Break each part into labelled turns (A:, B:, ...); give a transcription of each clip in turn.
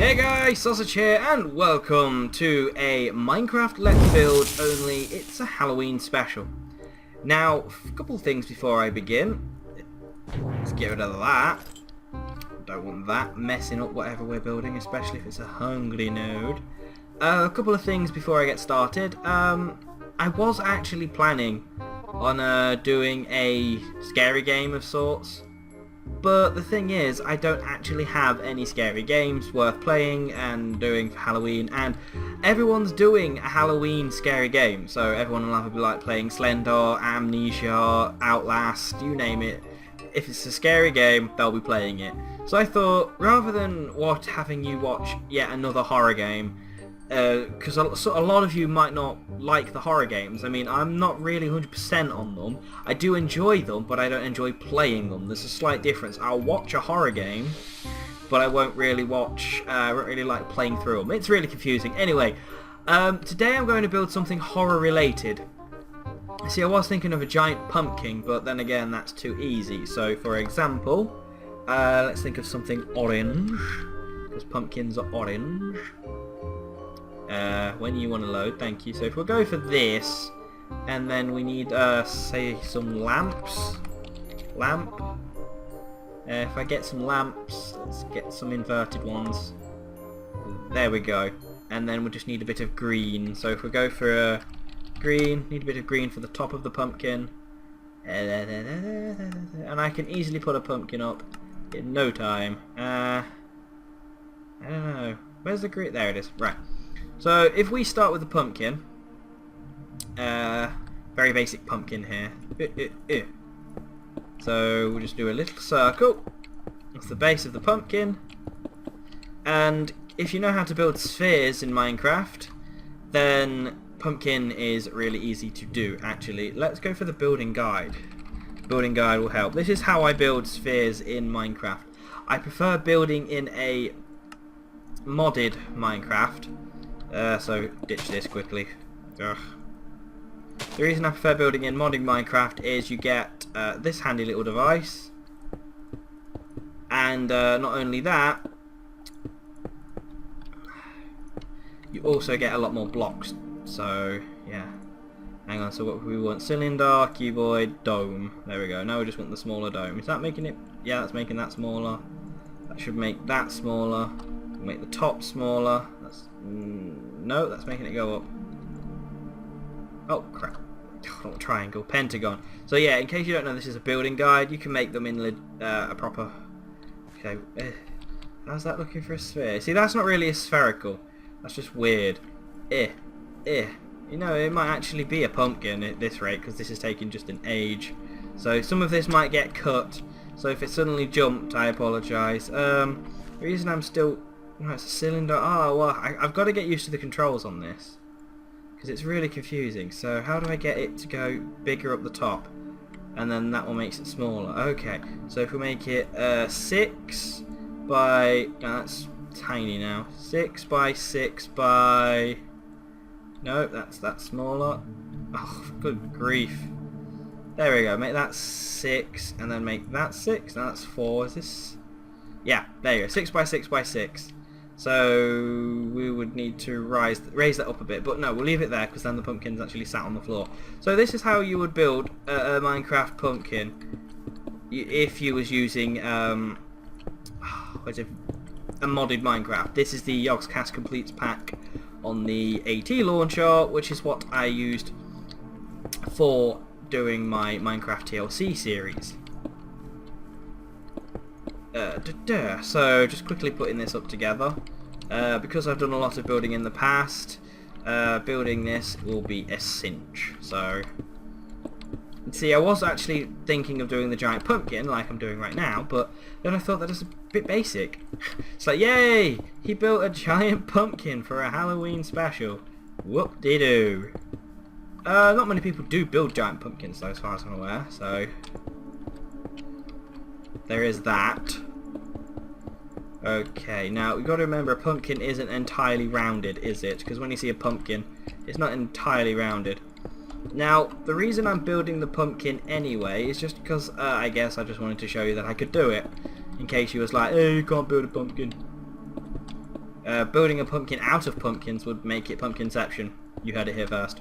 A: Hey guys, Sausage here, and welcome to a Minecraft Let's Build, only it's a Halloween special. Now, a couple of things before I begin. Let's get rid of that. Don't want that messing up whatever we're building, especially if it's a hungry node. A couple of things before I get started. I was actually planning on doing a scary game of sorts. But the thing is, I don't actually have any scary games worth playing and doing for Halloween, and everyone's doing a Halloween scary game, so everyone will either be like playing Slender, Amnesia, Outlast, you name it. If it's a scary game, they'll be playing it. So I thought, rather than having you watch yet another horror game, because a lot of you might not like the horror games. I mean, I'm not really 100% on them. I do enjoy them, but I don't enjoy playing them. There's a slight difference. I'll watch a horror game, but I won't really like playing through them. It's really confusing. Anyway, today I'm going to build something horror related. See, I was thinking of a giant pumpkin, but then again, that's too easy. So, for example, let's think of something orange, because pumpkins are orange. When you want to load, thank you. So if we'll go for this, and then we need, say, some lamps. If I get some lamps, let's get some inverted ones. There we go. And then we'll just need a bit of green. So if we go for a green, need a bit of green for the top of the pumpkin. And I can easily put a pumpkin up in no time. I don't know. Where's the green? There it is. Right. So if we start with the pumpkin, very basic pumpkin here. So we'll just do a little circle. That's the base of the pumpkin. And if you know how to build spheres in Minecraft, then pumpkin is really easy to do. Actually, let's go for the building guide. Building guide will help. This is how I build spheres in Minecraft. I prefer building in a modded Minecraft. So ditch this quickly. Ugh. The reason I prefer building in modding Minecraft is you get this handy little device, and not only that, you also get a lot more blocks. So yeah, hang on. So what we want: cylinder, cuboid, dome. There we go. Now we just want the smaller dome. Is that making it? Yeah, that's making that smaller. That should make that smaller. We'll make the top smaller. No, that's making it go up. Oh crap. Not triangle, pentagon. So yeah, in case you don't know, this is a building guide. You can make them in a proper... Okay, how's that looking for a sphere? See, that's not really a spherical. That's just weird. You know, it might actually be a pumpkin at this rate, because this is taking just an age. So some of this might get cut. So if it suddenly jumped, I apologise. The reason I'm still... No, it's a cylinder. Oh, well, I've got to get used to the controls on this, because it's really confusing. So how do I get it to go bigger up the top? And then that one makes it smaller. Okay, so if we make it 6 by... No, that's tiny now. 6 by 6 by... No, that's smaller. Oh, good grief. There we go. Make that 6, and then make that 6. Now that's 4. Is this... Yeah, there you go. 6 by 6 by 6. So we would need to raise that up a bit, but no, we'll leave it there because then the pumpkin's actually sat on the floor. So this is how you would build a Minecraft pumpkin if you was using a modded Minecraft. This is the Yogscast Completes pack on the AT launcher, which is what I used for doing my Minecraft TLC series. So just quickly putting this up together, because I've done a lot of building in the past, building this will be a cinch. So see, I was actually thinking of doing the giant pumpkin like I'm doing right now, but then I thought that is a bit basic. It's like, yay, he built a giant pumpkin for a Halloween special. Whoop-de-doo. Not many people do build giant pumpkins though, as far as I'm aware, so there is that. Okay, now we've got to remember a pumpkin isn't entirely rounded, is it? Because when you see a pumpkin, it's not entirely rounded. Now, the reason I'm building the pumpkin anyway is just because I guess I just wanted to show you that I could do it. In case you was like, hey, you can't build a pumpkin. Building a pumpkin out of pumpkins would make it Pumpkinception. You heard it here first.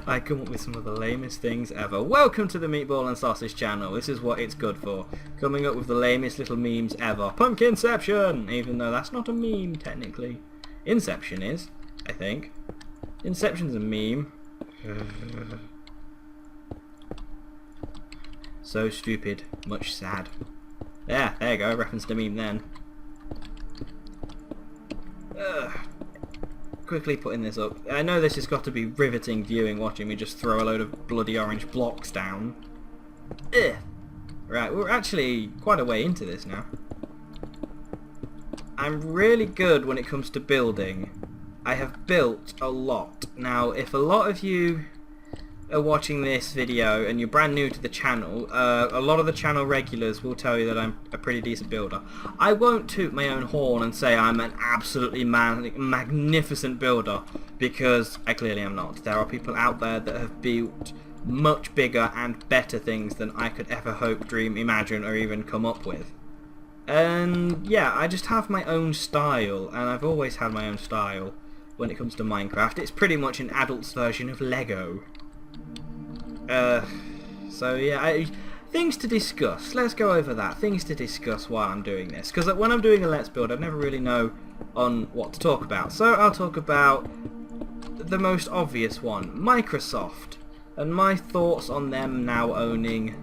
A: I come up with some of the lamest things ever. Welcome to the Meatball and Sausage channel. This is what it's good for. Coming up with the lamest little memes ever. Pumpkinception! Even though that's not a meme, technically. Inception is, I think. Inception's a meme. So stupid. Much sad. There you go. Reference to meme then. Quickly putting this up. I know this has got to be riveting viewing, watching me just throw a load of bloody orange blocks down. Ugh. Right, we're actually quite a way into this now. I'm really good when it comes to building. I have built a lot. Now, if a lot of you are watching this video and you're brand new to the channel, a lot of the channel regulars will tell you that I'm a pretty decent builder. I won't toot my own horn and say I'm an absolutely magnificent builder, because I clearly am not. There are people out there that have built much bigger and better things than I could ever hope, dream, imagine, or even come up with. And yeah, I just have my own style, and I've always had my own style when it comes to Minecraft. It's pretty much an adult's version of Lego. So yeah, things to discuss. Let's go over that. Things to discuss while I'm doing this. Because when I'm doing a Let's Build, I never really know on what to talk about. So I'll talk about the most obvious one, Microsoft, and my thoughts on them now owning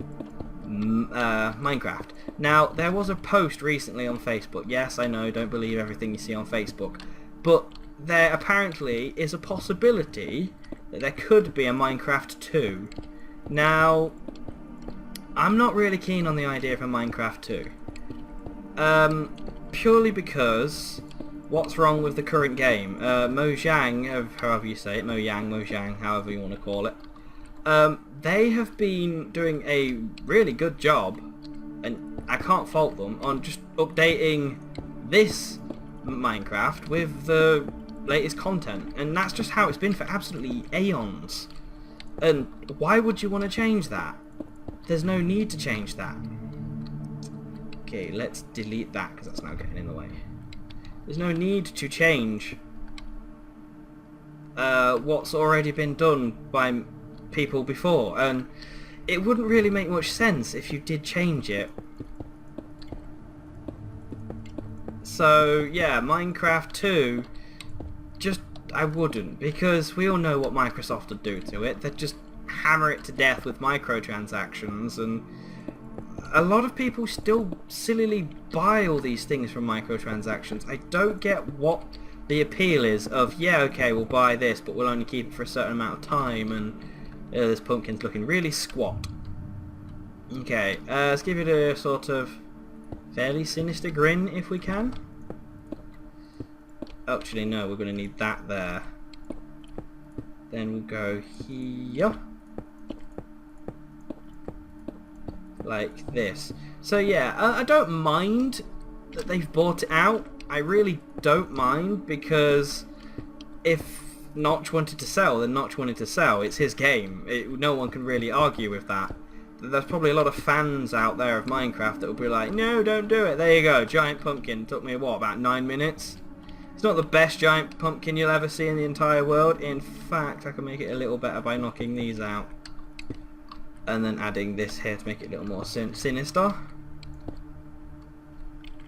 A: Minecraft. Now, there was a post recently on Facebook. Yes, I know, don't believe everything you see on Facebook. But there apparently is a possibility that there could be a Minecraft 2. Now, I'm not really keen on the idea of a Minecraft 2. Purely because what's wrong with the current game? Mojang, however you say it, Mojang, however you want to call it, they have been doing a really good job, and I can't fault them, on just updating this Minecraft with the latest content, and that's just how it's been for absolutely aeons. And why would you want to change that? There's no need to change that. Okay, let's delete that because that's now getting in the way. There's no need to change what's already been done by people before, and it wouldn't really make much sense if you did change it. So yeah, Minecraft 2, just I wouldn't, because we all know what Microsoft would do to it. They'd just hammer it to death with microtransactions, and a lot of people still sillily buy all these things from microtransactions. I don't get what the appeal is of, yeah, okay, we'll buy this, but we'll only keep it for a certain amount of time, and this pumpkin's looking really squat. Okay, let's give it a sort of fairly sinister grin if we can. Actually, no, we're going to need that there. Then we'll go here. Like this. So yeah, I don't mind that they've bought it out. I really don't mind, because if Notch wanted to sell, then Notch wanted to sell. It's his game. No one can really argue with that. There's probably a lot of fans out there of Minecraft that will be like, no, don't do it. There you go, giant pumpkin. Took me, what, about 9 minutes? It's not the best giant pumpkin you'll ever see in the entire world. In fact, I can make it a little better by knocking these out. And then adding this here to make it a little more sinister.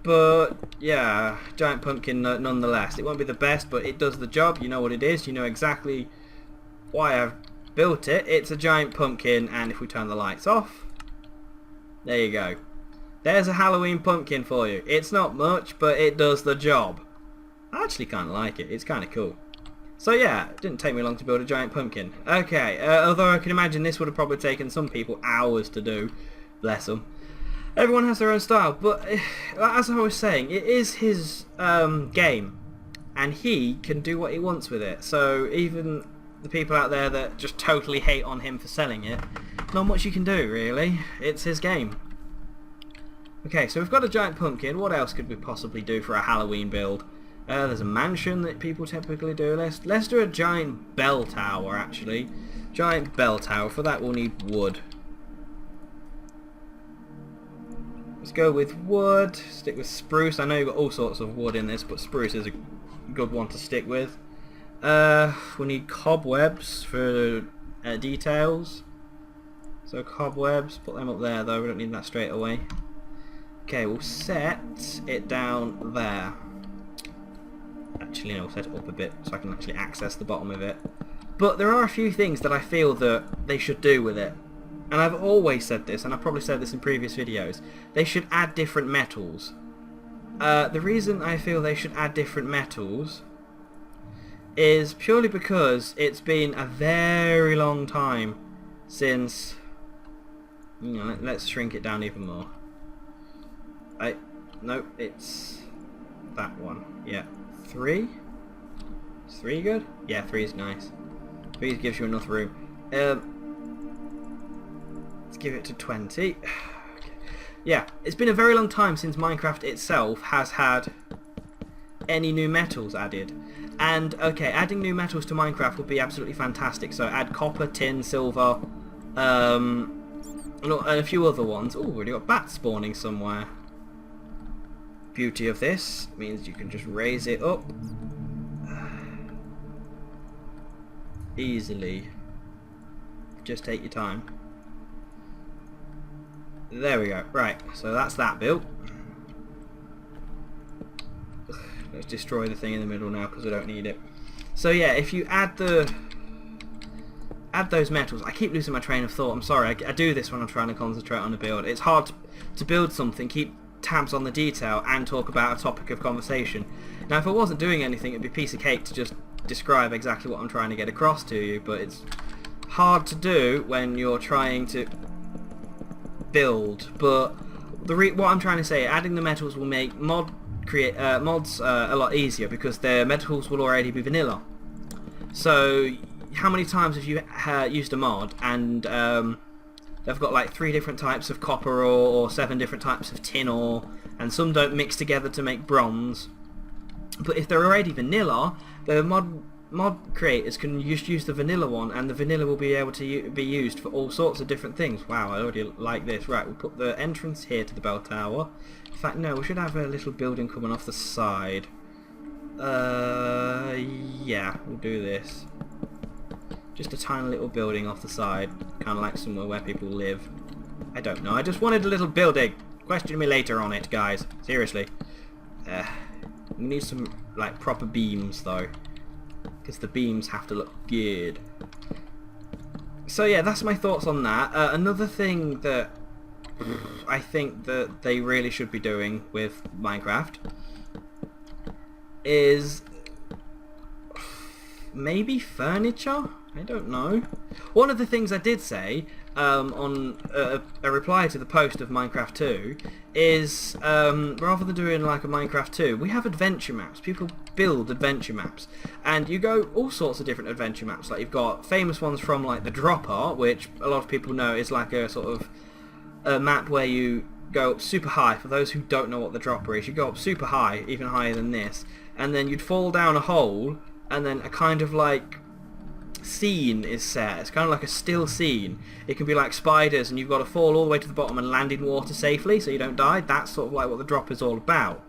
A: But, yeah, giant pumpkin nonetheless. It won't be the best, but it does the job. You know what it is. You know exactly why I've built it. It's a giant pumpkin, and if we turn the lights off, there you go. There's a Halloween pumpkin for you. It's not much, but it does the job. I actually kind of like it. It's kind of cool. So yeah, it didn't take me long to build a giant pumpkin. Okay, although I can imagine this would have probably taken some people hours to do. Bless them. Everyone has their own style, but as I was saying, it is his game, and he can do what he wants with it. So even the people out there that just totally hate on him for selling it, not much you can do, really. It's his game. Okay, so we've got a giant pumpkin. What else could we possibly do for a Halloween build? There's a mansion that people typically do. Let's do a giant bell tower, actually. Giant bell tower. For that we'll need wood. Let's go with wood. Stick with spruce. I know you've got all sorts of wood in this, but spruce is a good one to stick with. We need cobwebs for details. So cobwebs, put them up there though, we don't need that straight away. Okay, we'll set it down there. Actually, no, we'll set it up a bit so I can actually access the bottom of it. But there are a few things that I feel that they should do with it. And I've always said this, and I've probably said this in previous videos. They should add different metals. The reason I feel they should add different metals is purely because it's been a very long time since... You know, let's shrink it down even more. No, it's that one. Yeah, 3? Is 3 good? Yeah, 3 is nice. 3 gives you enough room. Let's give it to 20. Okay. Yeah, it's been a very long time since Minecraft itself has had any new metals added. And, okay, adding new metals to Minecraft would be absolutely fantastic. So add copper, tin, silver, and a few other ones. Oh, already got bats spawning somewhere. Beauty of this means you can just raise it up easily. Just take your time. There we go. Right, so that's that built. Let's destroy the thing in the middle now because I don't need it. So yeah, if you add those metals, I keep losing my train of thought. I'm sorry. I do this when I'm trying to concentrate on a build. It's hard to build something, keep tabs on the detail, and talk about a topic of conversation. Now, if I wasn't doing anything, it'd be a piece of cake to just describe exactly what I'm trying to get across to you. But it's hard to do when you're trying to build. But what I'm trying to say, adding the metals will make mods a lot easier because their metals will already be vanilla. So how many times have you used a mod and they've got like 3 different types of copper ore or 7 different types of tin ore, and some don't mix together to make bronze. But if they're already vanilla, the mod creators can just use the vanilla one, and the vanilla will be able to be used for all sorts of different things. Wow, I already like this. Right, we'll put the entrance here to the bell tower. In fact, no, we should have a little building coming off the side. Yeah, we'll do this. Just a tiny little building off the side, kind of like somewhere where people live. I don't know, I just wanted a little building. Question me later on it, guys. Seriously. We need some like proper beams though, because the beams have to look good. So yeah, that's my thoughts on that. Another thing that I think that they really should be doing with Minecraft is maybe furniture? I don't know. One of the things I did say on a reply to the post of Minecraft 2 is rather than doing like a Minecraft 2, we have adventure maps. People build adventure maps, and you go all sorts of different adventure maps. Like you've got famous ones from like the Dropper, which a lot of people know is like a sort of a map where you go up super high. For those who don't know what the Dropper is, you go up super high, even higher than this, and then you'd fall down a hole, and then a kind of like scene is set. It's kind of like a still scene. It can be like spiders, and you've got to fall all the way to the bottom and land in water safely so you don't die. That's sort of like what the Drop is all about.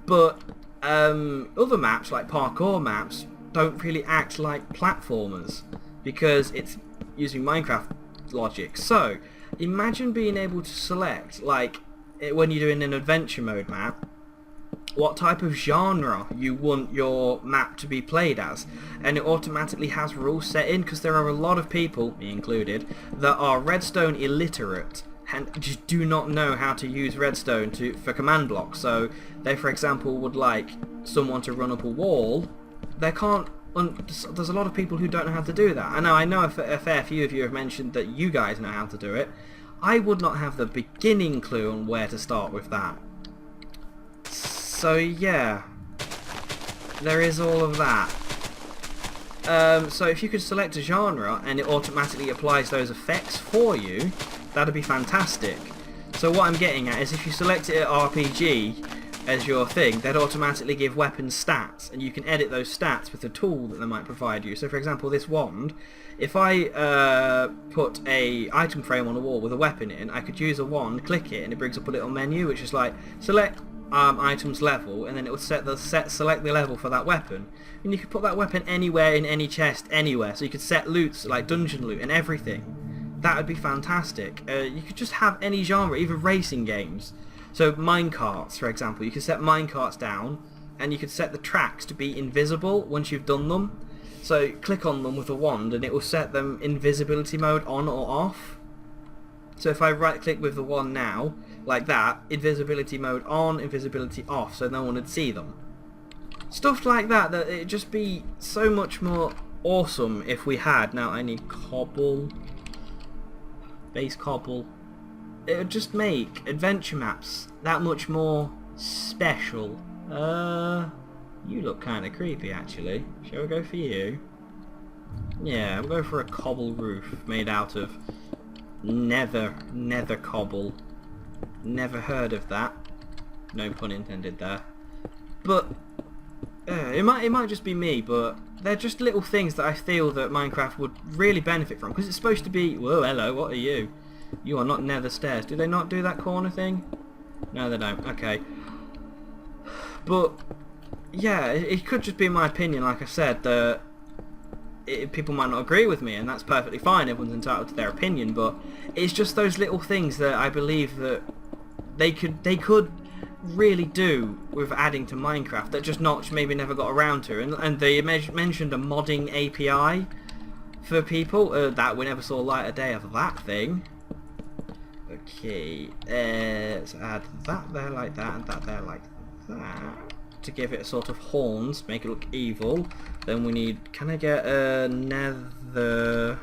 A: But other maps, like parkour maps, don't really act like platformers because it's using Minecraft logic. So imagine being able to select, like when you're doing an adventure mode map, what type of genre you want your map to be played as, and it automatically has rules set in, because there are a lot of people, me included, that are redstone illiterate and just do not know how to use redstone for command blocks. So they, for example, would like someone to run up a wall. They can't. There's a lot of people who don't know how to do that. I know a fair few of you have mentioned that you guys know how to do it. I would not have the beginning clue on where to start with that. So yeah, there is all of that. So if you could select a genre and it automatically applies those effects for you, that'd be fantastic. So what I'm getting at is if you select it at RPG, as your thing, they'd automatically give weapons stats, and you can edit those stats with a tool that they might provide you. So for example, this wand, if I put a item frame on a wall with a weapon in, I could use a wand, click it, and it brings up a little menu which is like, select items level, and then it will select the level for that weapon. And you could put that weapon anywhere in any chest, anywhere. So you could set loots, like dungeon loot and everything. That would be fantastic. You could just have any genre, even racing games. So minecarts, for example, you could set minecarts down, and you could set the tracks to be invisible once you've done them. So click on them with a wand, and it will set them invisibility mode on or off. So if I right click with the wand now, like that, invisibility mode on, invisibility off, so no one would see them. Stuff like that, that it'd just be so much more awesome if we had. Now I need cobble, base cobble. It would just make adventure maps that much more special. You look kind of creepy actually. Shall we go for you? Yeah, we'll go for a cobble roof made out of nether cobble. Never heard of that. No pun intended there. But it might just be me, but they're just little things that I feel that Minecraft would really benefit from, because it's supposed to be. Whoa, hello, what are you? You are not nether stairs. Do they not do that corner thing? No, they don't. Okay. But yeah, it could just be my opinion. Like I said, that people might not agree with me, and that's perfectly fine. Everyone's entitled to their opinion, but it's just those little things that I believe that they could really do with adding to Minecraft that just Notch maybe never got around to. And they mentioned a modding API for people that we never saw light of day of that thing. Okay, let's add that there like that, and that there like that, to give it a sort of horns, make it look evil. Then we need, can I get a nether,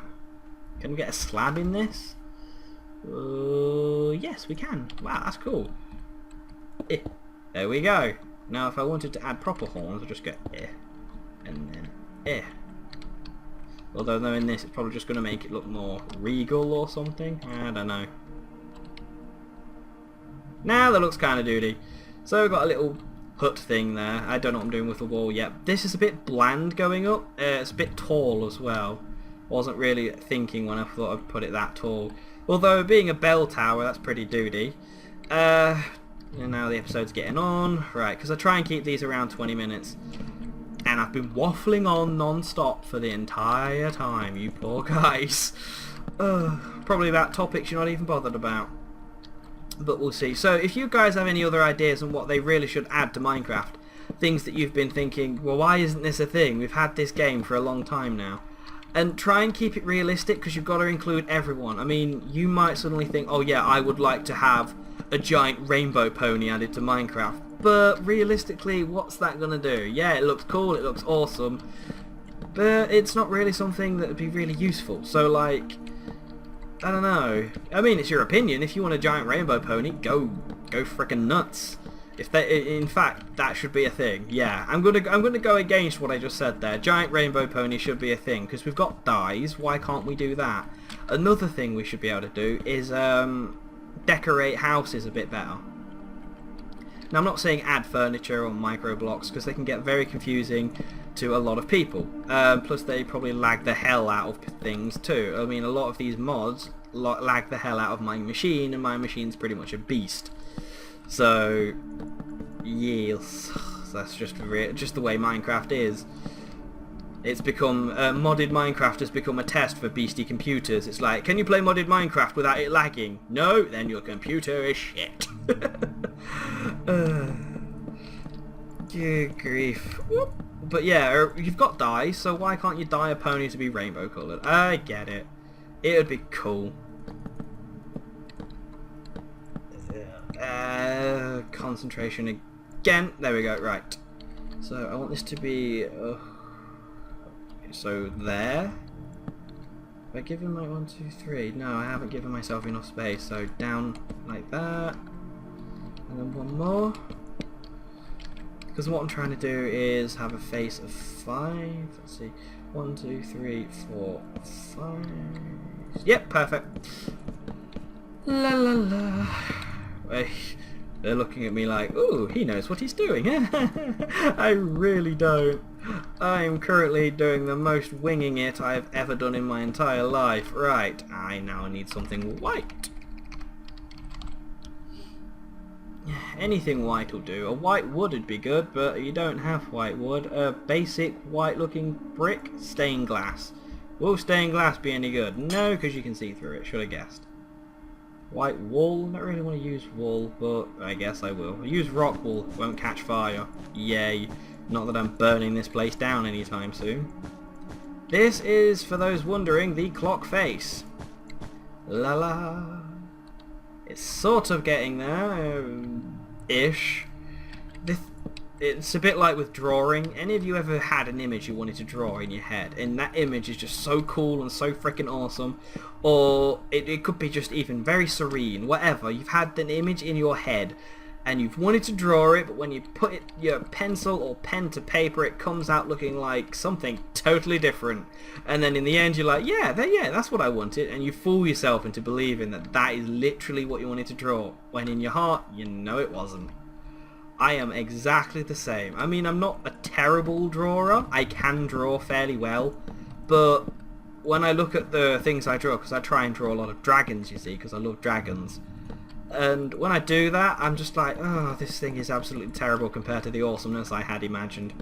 A: can we get a slab in this? Yes we can. Wow, that's cool. There we go. Now if I wanted to add proper horns, I'll just get and then although knowing this, it's probably just going to make it look more regal or something. I don't know. Now that looks kind of doody. So we've got a little hut thing there. I don't know what I'm doing with the wall yet. This is a bit bland going up. It's a bit tall as well. Wasn't really thinking when I thought I'd put it that tall. Although being a bell tower, that's pretty doody. And now the episode's getting on. Right, because I try and keep these around 20 minutes. And I've been waffling on non-stop for the entire time, you poor guys. Probably about topics you're not even bothered about. But we'll see. So if you guys have any other ideas on what they really should add to Minecraft, things that you've been thinking, well, why isn't this a thing? We've had this game for a long time now. And try and keep it realistic, because you've got to include everyone. I mean, you might suddenly think, oh yeah, I would like to have a giant rainbow pony added to Minecraft. But realistically, what's that going to do? Yeah, it looks cool, it looks awesome, but it's not really something that would be really useful. So like, I don't know. I mean, it's your opinion. If you want a giant rainbow pony, go frickin' nuts. If they, in fact, that should be a thing. Yeah, I'm gonna go against what I just said there. Giant rainbow pony should be a thing, because we've got dyes. Why can't we do that? Another thing we should be able to do is decorate houses a bit better. Now, I'm not saying add furniture or micro blocks, because they can get very confusing to a lot of people. Plus, they probably lag the hell out of things too. I mean, a lot of these mods lag the hell out of my machine, and my machine's pretty much a beast. So, yes, that's just the way Minecraft is. It's become modded Minecraft has become a test for beastie computers. It's like, can you play modded Minecraft without it lagging? No, then your computer is shit. Good grief. But yeah, you've got dyes, so why can't you dye a pony to be rainbow coloured? I get it. It would be cool. Concentration again. There we go. Right. So I want this to be. So there. Have I given my 1, 2, 3? No, I haven't given myself enough space. So down like that, and then one more. Because what I'm trying to do is have a face of 5. Let's see. 1, 2, 3, 4, 5. Yep, perfect. La la la. They're looking at me like, ooh, he knows what he's doing. I really don't. I'm currently doing the most winging it I've ever done in my entire life. Right, I now need something white. Anything white will do. A white wood would be good, but you don't have white wood. A basic white looking brick, stained glass. Will stained glass be any good? No, because you can see through it, should have guessed. White wool? I don't really want to use wool, but I guess I will. I'll use rock wool, won't catch fire. Yay. Not that I'm burning this place down anytime soon. This is, for those wondering, the clock face. La la. It's sort of getting there, ish. It's a bit like with drawing. Any of you ever had an image you wanted to draw in your head, and that image is just so cool and so freaking awesome, or it could be just even very serene, whatever. You've had an image in your head, and you've wanted to draw it, but when you put your pencil or pen to paper, it comes out looking like something totally different. And then in the end, you're like, yeah, that's what I wanted. And you fool yourself into believing that that is literally what you wanted to draw, when in your heart, you know it wasn't. I am exactly the same. I mean, I'm not a terrible drawer. I can draw fairly well. But when I look at the things I draw, because I try and draw a lot of dragons, you see, because I love dragons. And when I do that, I'm just like, oh, this thing is absolutely terrible compared to the awesomeness I had imagined.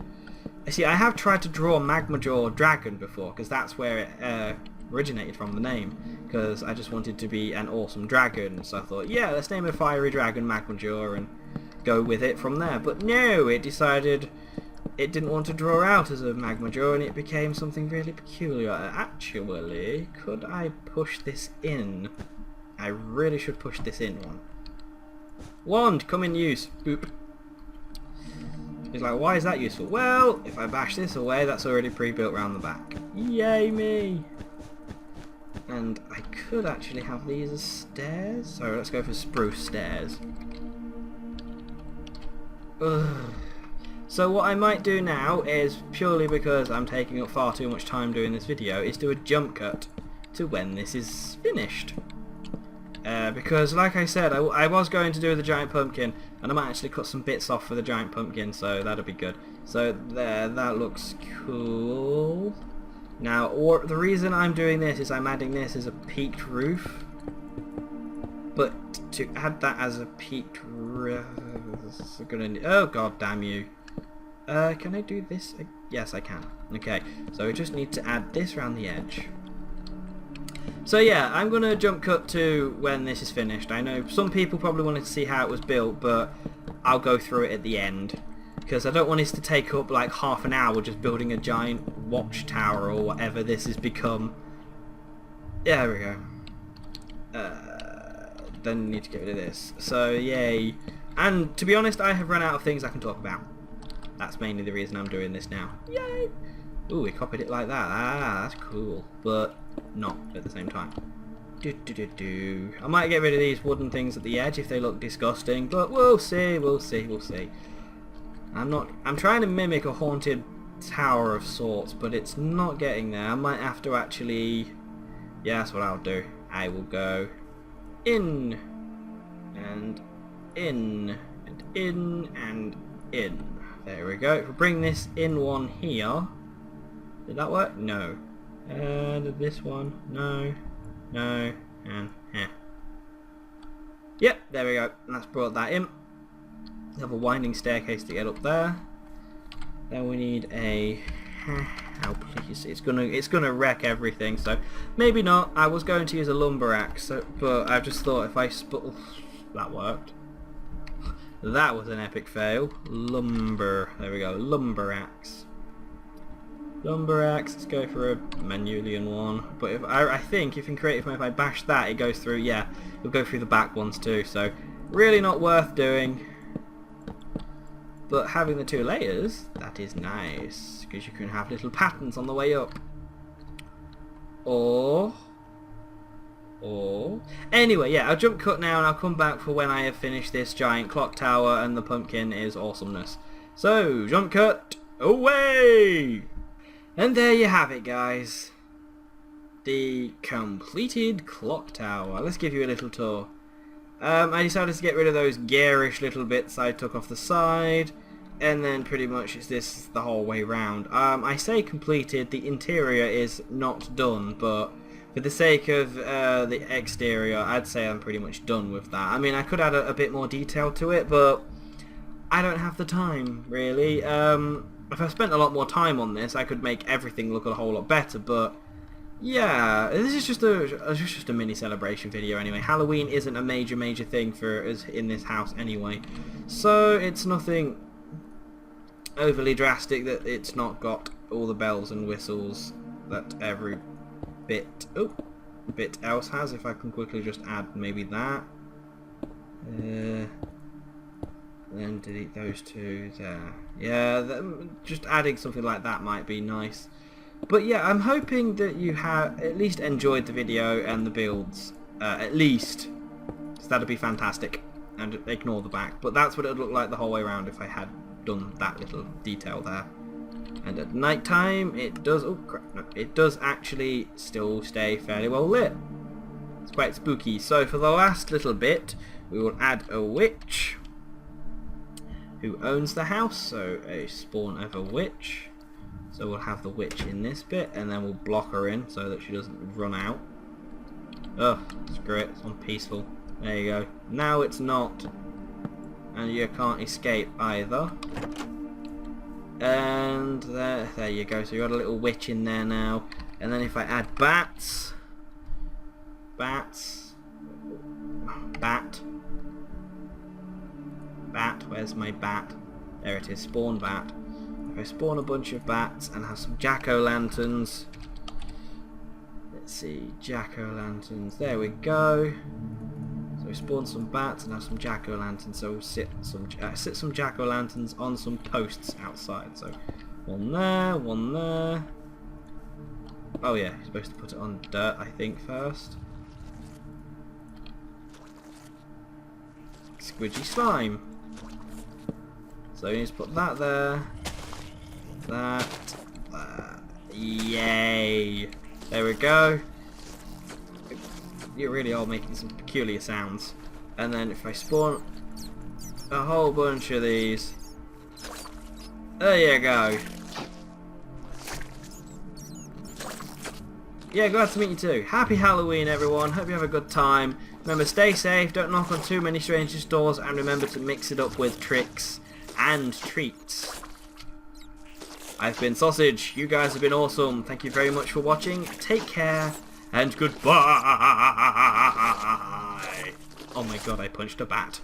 A: See, I have tried to draw a magma jaw dragon before, because that's where it originated from, the name. Because I just wanted to be an awesome dragon, so I thought, yeah, let's name a fiery dragon magma jaw and go with it from there. But no, it decided it didn't want to draw out as a magma jaw, and it became something really peculiar. Actually, could I push this in? I really should push this in one. Wand, come in use. Boop. He's like, why is that useful? Well, if I bash this away, that's already pre-built round the back. Yay me! And I could actually have these as stairs. So let's go for spruce stairs. Ugh. So what I might do now is, purely because I'm taking up far too much time doing this video, is do a jump cut to when this is finished. Because like I said, I was going to do the giant pumpkin, and I might actually cut some bits off for the giant pumpkin, so that'll be good. So there, that looks cool. Now, the reason I'm doing this is I'm adding this as a peaked roof. But to add that as a peaked roof, oh god damn you. Can I do this? Yes, I can. Okay, so we just need to add this around the edge. So yeah, I'm going to jump cut to when this is finished. I know some people probably wanted to see how it was built, but I'll go through it at the end. Because I don't want this to take up like half an hour just building a giant watchtower or whatever this has become. Yeah, there we go. Then need to get rid of this. So yay. And to be honest, I have run out of things I can talk about. That's mainly the reason I'm doing this now. Yay! Ooh, we copied it like that. Ah, that's cool. But not at the same time. I might get rid of these wooden things at the edge if they look disgusting, but we'll see, we'll see, we'll see. I'm trying to mimic a haunted tower of sorts, but it's not getting there. I might have to actually... Yeah, that's what I'll do. I will go in, and in, and in, and in. There we go. If we bring this in one here... Did that work? No. And this one? No. No. And Yep, there we go. And that's brought that in. We have a winding staircase to get up there. Then we need a... Oh please, it's gonna wreck everything, so maybe not. I was going to use a lumber axe, but I just thought if I that worked. That was an epic fail. Lumber. There we go. Lumber axe. Lumber axe. Let's go for a Manuelian one. But if I think if in creative mode if I bash that, it goes through. Yeah, it'll go through the back ones too. So really not worth doing. But having the two layers, that is nice because you can have little patterns on the way up. Or anyway, yeah, I'll jump cut now and I'll come back for when I have finished this giant clock tower and the pumpkin is awesomeness. So, jump cut away! And there you have it, guys. The completed clock tower. Let's give you a little tour. I decided to get rid of those garish little bits I took off the side, and then pretty much it's this the whole way round. I say completed, the interior is not done, but for the sake of the exterior, I'd say I'm pretty much done with that. I mean, I could add a bit more detail to it, but I don't have the time, really. If I spent a lot more time on this, I could make everything look a whole lot better, but yeah, this is just a mini celebration video anyway. Halloween isn't a major thing for us in this house anyway, so it's nothing overly drastic that it's not got all the bells and whistles that every bit else has. If I can quickly just add maybe that, then delete those two there. Yeah, just adding something like that might be nice. But yeah, I'm hoping that you have at least enjoyed the video and the builds, at least. So that'd be fantastic. And ignore the back. But that's what it would look like the whole way around if I had done that little detail there. And at night time, it does. Oh crap! No, it does actually still stay fairly well lit. It's quite spooky. So for the last little bit, we will add a witch who owns the house. So a spawn of a witch. So we'll have the witch in this bit, and then we'll block her in so that she doesn't run out. Ugh, screw it, it's on peaceful. There you go. Now it's not. And you can't escape either. And there you go. So you got a little witch in there now. And then if I add bats. Bat. Where's my bat? There it is, spawn bat. If I spawn a bunch of bats and have some jack-o'-lanterns, let's see, jack-o'-lanterns, there we go. So we spawn some bats and have some jack-o'-lanterns, so we'll sit some jack-o'-lanterns on some posts outside. So one there. Oh yeah, you're supposed to put it on dirt, I think, first. Squidgy slime. So you just put that there. That. Yay! There we go. You really are making some peculiar sounds. And then if I spawn a whole bunch of these, there you go. Yeah, glad to meet you too. Happy Halloween, everyone. Hope you have a good time. Remember, stay safe, don't knock on too many strangers' doors, and remember to mix it up with tricks and treats. I've been Sausage. You guys have been awesome. Thank you very much for watching. Take care, and goodbye. Oh my god, I punched a bat.